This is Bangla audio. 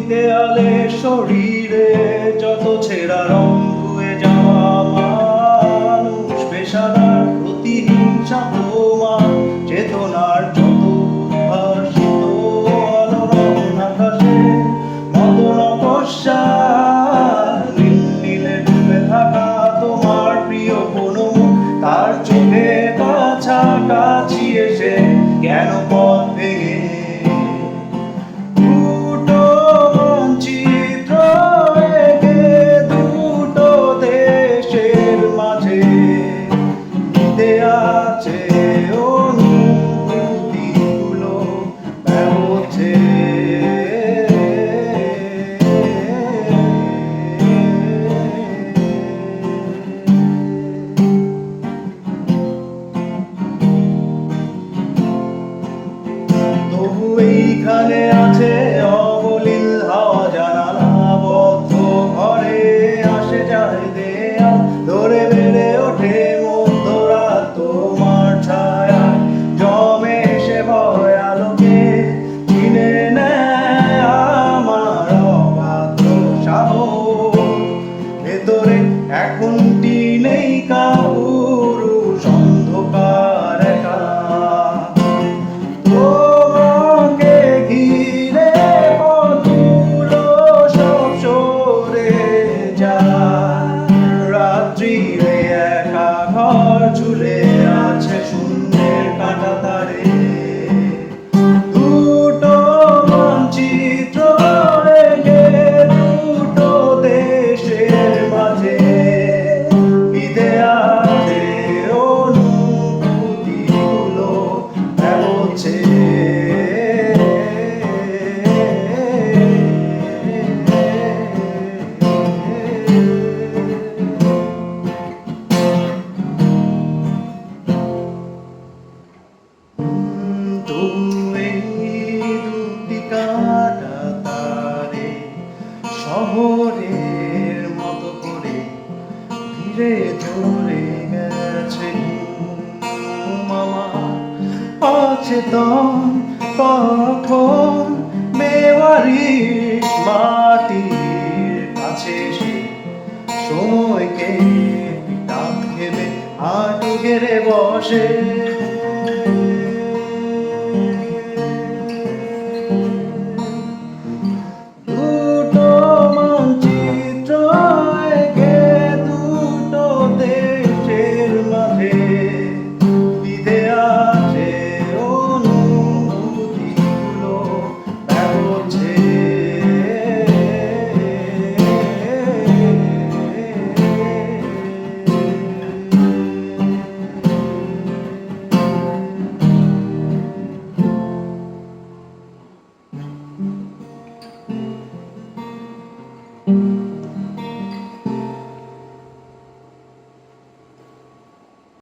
দেয়ালে শরীরে যত ছেঁড়া রং ধুয়ে যাওয়া মানুষ পেশাদার প্রতিহিংসা তোমার চেতনার যত উদ্ভাসিত আলোড়ন আকাশে মতো নকশা নীলে ডুবে থাকা তোমার প্রিয় কোনো তার চোখে কাছাকাছি এসে কেন পথ ভেঙে আছে অনুভূতিগুলো ব্যবছে তবু এইখানে আছে অবলীল হাওয়া জানালা বদ্ধ ঘরে আসে যায় দেয়াল ধরে বেড়ে ওঠে মধ্যরাত তোমার ছায়া জমে এসে ভয় আলোকে চিনে নেয় আমার অবাধ্য সাহস ভেতরে এখন নেই কাপুরুষ অন্ধকার একা তোমাকে ঘিরে পথগুলো সব সরে যায় রাত্রিরে একা ঘর ঝুলে আছে শূন্যের কাঁটা তারে দুটো মানচিত্র এঁকে দুটো দেশের মাঝে বিধে আছে অনুভূতিগুলো ব্যবছে শহরের মতো করে ধীরে ধরে গেছে মামা অচেতন